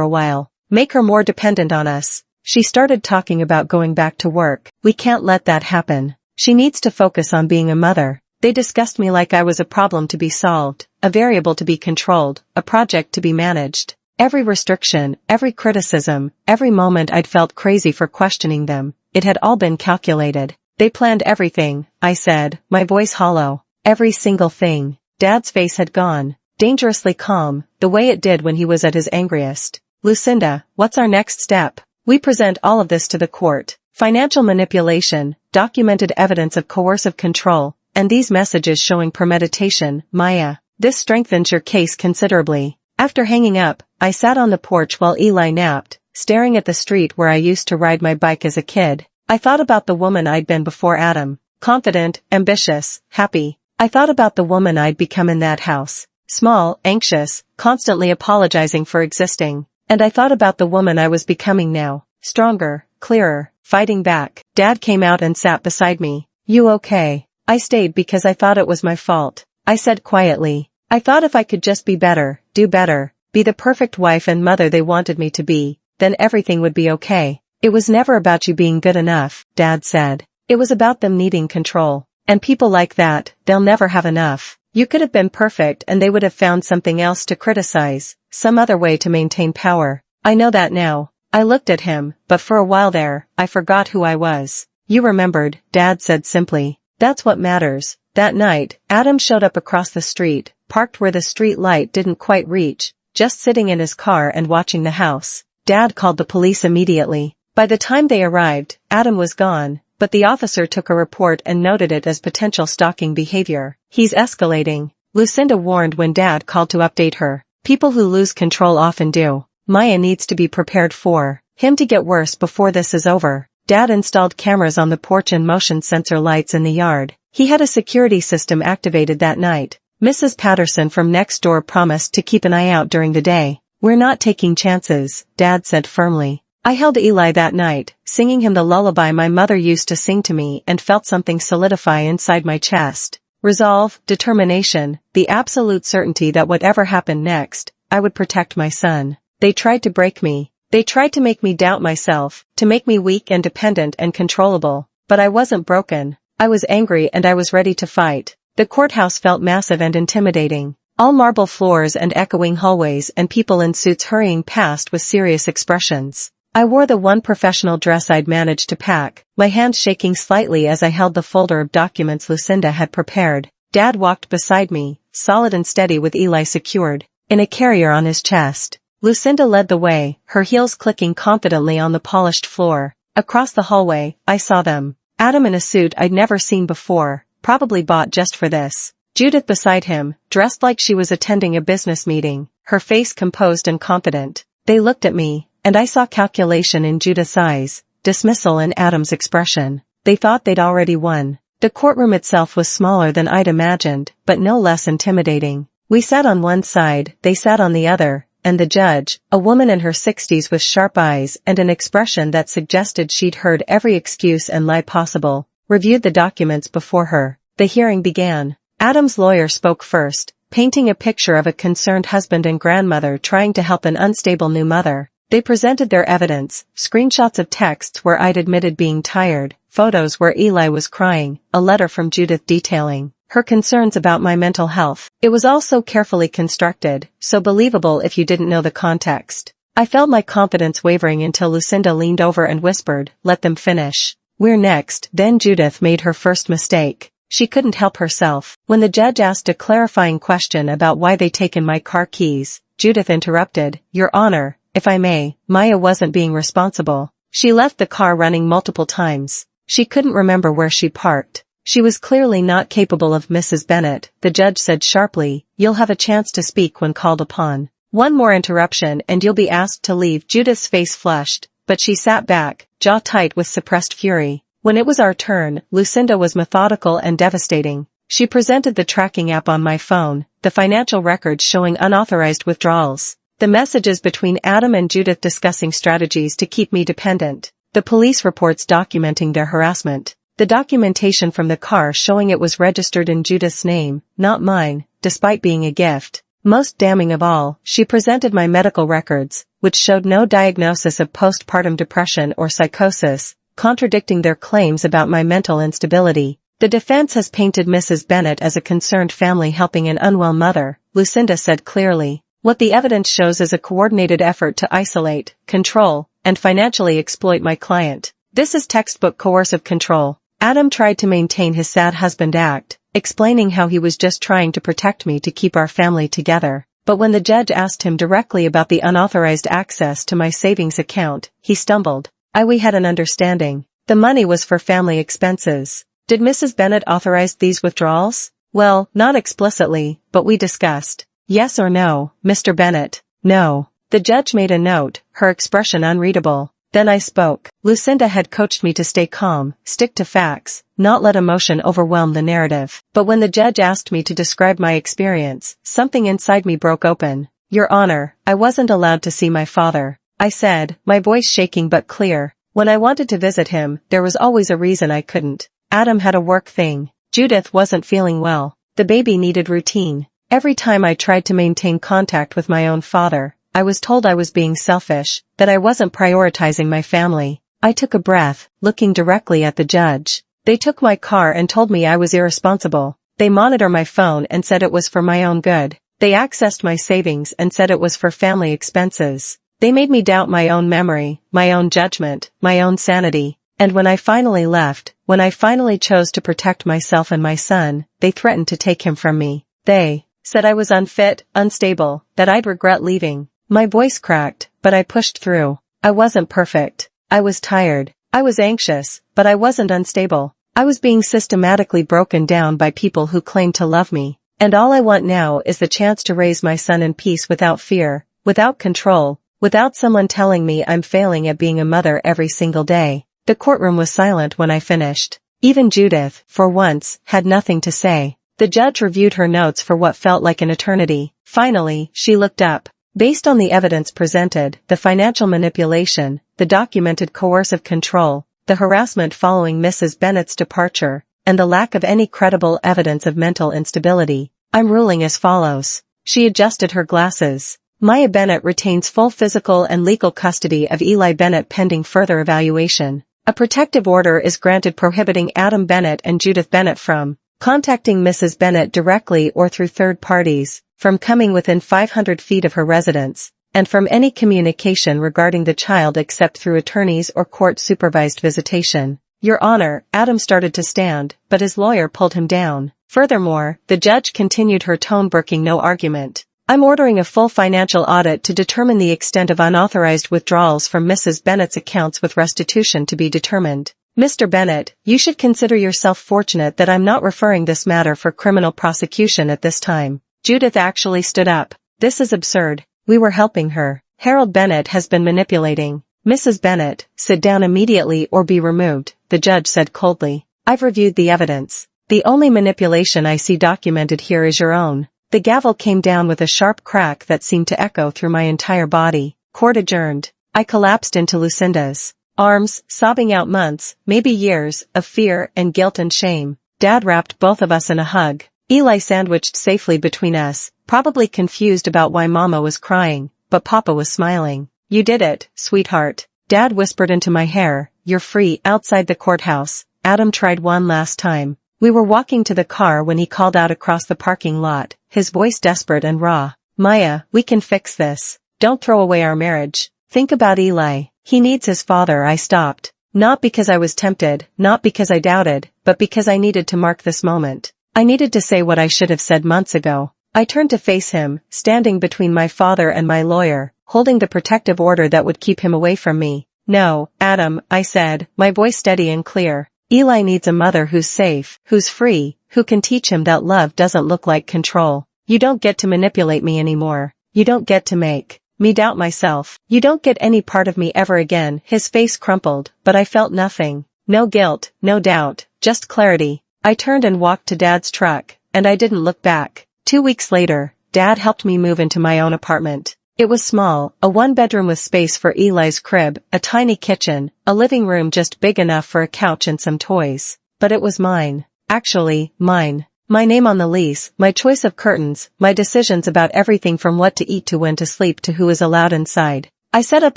a while. Make her more dependent on us. She started talking about going back to work. We can't let that happen. She needs to focus on being a mother. They discussed me like I was a problem to be solved, a variable to be controlled, a project to be managed. Every restriction, every criticism, every moment I'd felt crazy for questioning them. It had all been calculated. They planned everything, I said, my voice hollow. Every single thing. Dad's face had gone, dangerously calm, the way it did when he was at his angriest. Lucinda, what's our next step? We present all of this to the court. Financial manipulation, documented evidence of coercive control, and these messages showing premeditation, Maya. This strengthens your case considerably. After hanging up, I sat on the porch while Eli napped, staring at the street where I used to ride my bike as a kid. I thought about the woman I'd been before Adam. Confident, ambitious, happy. I thought about the woman I'd become in that house. Small, anxious, constantly apologizing for existing. And I thought about the woman I was becoming now. Stronger, clearer, fighting back. Dad came out and sat beside me. You okay? I stayed because I thought it was my fault. I said quietly. I thought if I could just be better, do better, be the perfect wife and mother they wanted me to be, then everything would be okay. It was never about you being good enough, Dad said. It was about them needing control. And people like that, they'll never have enough. You could have been perfect and they would have found something else to criticize, some other way to maintain power. I know that now. I looked at him, but for a while there, I forgot who I was. You remembered, Dad said simply. That's what matters. That night, Adam showed up across the street, parked where the street light didn't quite reach, just sitting in his car and watching the house. Dad called the police immediately. By the time they arrived, Adam was gone, but the officer took a report and noted it as potential stalking behavior. He's escalating, Lucinda warned when Dad called to update her. People who lose control often do. Maya needs to be prepared for him to get worse before this is over. Dad installed cameras on the porch and motion sensor lights in the yard. He had a security system activated that night. Mrs. Patterson from next door promised to keep an eye out during the day. We're not taking chances, Dad said firmly. I held Eli that night, singing him the lullaby my mother used to sing to me, and felt something solidify inside my chest. Resolve, determination, the absolute certainty that whatever happened next, I would protect my son. They tried to break me. They tried to make me doubt myself, to make me weak and dependent and controllable. But I wasn't broken. I was angry and I was ready to fight. The courthouse felt massive and intimidating. All marble floors and echoing hallways and people in suits hurrying past with serious expressions. I wore the one professional dress I'd managed to pack, my hands shaking slightly as I held the folder of documents Lucinda had prepared. Dad walked beside me, solid and steady with Eli secured in a carrier on his chest. Lucinda led the way, her heels clicking confidently on the polished floor. Across the hallway, I saw them. Adam in a suit I'd never seen before, probably bought just for this. Judith beside him, dressed like she was attending a business meeting, her face composed and confident. They looked at me, and I saw calculation in Judith's eyes, dismissal in Adam's expression. They thought they'd already won. The courtroom itself was smaller than I'd imagined, but no less intimidating. We sat on one side, they sat on the other, and the judge, a woman in her 60s with sharp eyes and an expression that suggested she'd heard every excuse and lie possible, reviewed the documents before her. The hearing began. Adam's lawyer spoke first, painting a picture of a concerned husband and grandmother trying to help an unstable new mother. They presented their evidence, screenshots of texts where I'd admitted being tired, photos where Eli was crying, a letter from Judith detailing her concerns about my mental health. It was all so carefully constructed, so believable if you didn't know the context. I felt my confidence wavering until Lucinda leaned over and whispered, "Let them finish. We're next." Then Judith made her first mistake. She couldn't help herself. When the judge asked a clarifying question about why they'd taken my car keys, Judith interrupted, "Your Honor, if I may, Maya wasn't being responsible. She left the car running multiple times. She couldn't remember where she parked. She was clearly not capable of Mrs. Bennet, the judge said sharply. You'll have a chance to speak when called upon. One more interruption and you'll be asked to leave. Judith's face flushed, but she sat back, jaw tight with suppressed fury. When it was our turn, Lucinda was methodical and devastating. She presented the tracking app on my phone, the financial records showing unauthorized withdrawals, the messages between Adam and Judith discussing strategies to keep me dependent, the police reports documenting their harassment, the documentation from the car showing it was registered in Judith's name, not mine, despite being a gift. Most damning of all, she presented my medical records, which showed no diagnosis of postpartum depression or psychosis, contradicting their claims about my mental instability. The defense has painted Mrs. Bennet as a concerned family helping an unwell mother, Lucinda said clearly. What the evidence shows is a coordinated effort to isolate, control, and financially exploit my client. This is textbook coercive control. Adam tried to maintain his sad husband act, explaining how he was just trying to protect me to keep our family together. But when the judge asked him directly about the unauthorized access to my savings account, he stumbled. We had an understanding. The money was for family expenses. Did Mrs. Bennet authorize these withdrawals? Well, not explicitly, but we discussed. Yes or no, Mr. Bennet? No. The judge made a note, her expression unreadable. Then I spoke. Lucinda had coached me to stay calm, stick to facts, not let emotion overwhelm the narrative. But when the judge asked me to describe my experience, something inside me broke open. Your Honor, I wasn't allowed to see my father, I said, my voice shaking but clear. When I wanted to visit him, there was always a reason I couldn't. Adam had a work thing. Judith wasn't feeling well. The baby needed routine. Every time I tried to maintain contact with my own father, I was told I was being selfish, that I wasn't prioritizing my family. I took a breath, looking directly at the judge. They took my car and told me I was irresponsible. They monitored my phone and said it was for my own good. They accessed my savings and said it was for family expenses. They made me doubt my own memory, my own judgment, my own sanity. And when I finally left, when I finally chose to protect myself and my son, they threatened to take him from me. They said I was unfit, unstable, that I'd regret leaving. My voice cracked, but I pushed through. I wasn't perfect. I was tired. I was anxious, but I wasn't unstable. I was being systematically broken down by people who claimed to love me. And all I want now is the chance to raise my son in peace without fear, without control, without someone telling me I'm failing at being a mother every single day. The courtroom was silent when I finished. Even Judith, for once, had nothing to say. The judge reviewed her notes for what felt like an eternity. Finally, she looked up. Based on the evidence presented, the financial manipulation, the documented coercive control, the harassment following Mrs. Bennet's departure, and the lack of any credible evidence of mental instability, I'm ruling as follows. She adjusted her glasses. Maya Bennet retains full physical and legal custody of Eli Bennet pending further evaluation. A protective order is granted prohibiting Adam Bennet and Judith Bennet from contacting Mrs. Bennet directly or through third parties, from coming within 500 feet of her residence, and from any communication regarding the child except through attorneys or court-supervised visitation. Your Honor, Adam started to stand, but his lawyer pulled him down. Furthermore, the judge continued, her tone broking no argument. I'm ordering a full financial audit to determine the extent of unauthorized withdrawals from Mrs. Bennet's accounts with restitution to be determined. Mr. Bennet, you should consider yourself fortunate that I'm not referring this matter for criminal prosecution at this time. Judith actually stood up. This is absurd. We were helping her. Harold Bennet has been manipulating. Mrs. Bennet, sit down immediately or be removed, the judge said coldly. I've reviewed the evidence. The only manipulation I see documented here is your own. The gavel came down with a sharp crack that seemed to echo through my entire body. Court adjourned. I collapsed into Lucinda's arms, sobbing out months, maybe years, of fear and guilt and shame. Dad wrapped both of us in a hug. Eli sandwiched safely between us, probably confused about why Mama was crying, but Papa was smiling. You did it, sweetheart. Dad whispered into my hair, you're free. Outside the courthouse, Adam tried one last time. We were walking to the car when he called out across the parking lot, his voice desperate and raw. Maya, we can fix this. Don't throw away our marriage. Think about Eli. He needs his father. I stopped. Not because I was tempted, not because I doubted, but because I needed to mark this moment. I needed to say what I should have said months ago. I turned to face him, standing between my father and my lawyer, holding the protective order that would keep him away from me. No, Adam, I said, my voice steady and clear. Eli needs a mother who's safe, who's free, who can teach him that love doesn't look like control. You don't get to manipulate me anymore. You don't get to make me doubt myself. You don't get any part of me ever again. His face crumpled, but I felt nothing. No guilt, no doubt, just clarity. I turned and walked to Dad's truck, and I didn't look back. 2 weeks later, Dad helped me move into my own apartment. It was small, a one-bedroom with space for Eli's crib, a tiny kitchen, a living room just big enough for a couch and some toys. But it was mine. Actually, mine. My name on the lease, my choice of curtains, my decisions about everything from what to eat to when to sleep to who was allowed inside. I set up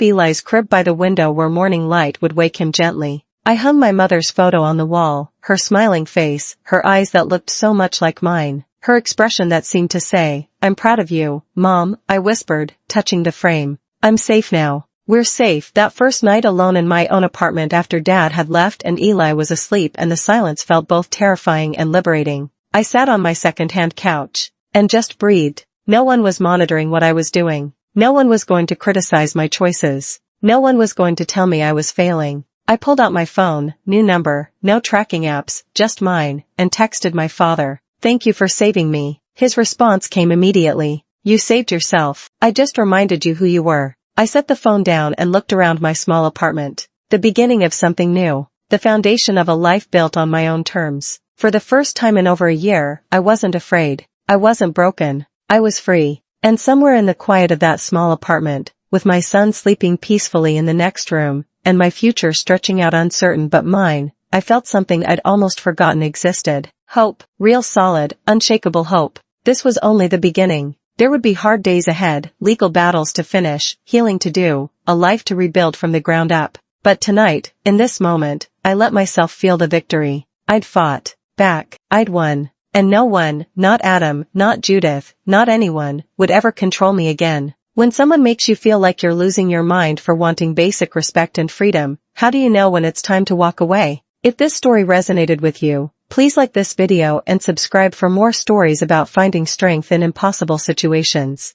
Eli's crib by the window where morning light would wake him gently. I hung my mother's photo on the wall, her smiling face, her eyes that looked so much like mine. Her expression that seemed to say, "I'm proud of you, Mom," I whispered, touching the frame. "I'm safe now." We're safe. That first night alone in my own apartment after Dad had left and Eli was asleep and the silence felt both terrifying and liberating. I sat on my second-hand couch and just breathed. No one was monitoring what I was doing. No one was going to criticize my choices. No one was going to tell me I was failing. I pulled out my phone, new number, no tracking apps, just mine, and texted my father. "Thank you for saving me." His response came immediately. "You saved yourself. I just reminded you who you were." I set the phone down and looked around my small apartment. The beginning of something new. The foundation of a life built on my own terms. For the first time in over a year, I wasn't afraid. I wasn't broken. I was free. And somewhere in the quiet of that small apartment, with my son sleeping peacefully in the next room, and my future stretching out uncertain but mine, I felt something I'd almost forgotten existed. Hope. Real solid, unshakable hope. This was only the beginning. There would be hard days ahead, legal battles to finish, healing to do, a life to rebuild from the ground up. But tonight, in this moment, I let myself feel the victory. I'd fought back. I'd won. And no one, not Adam, not Judith, not anyone, would ever control me again. When someone makes you feel like you're losing your mind for wanting basic respect and freedom, how do you know when it's time to walk away? If this story resonated with you, please like this video and subscribe for more stories about finding strength in impossible situations.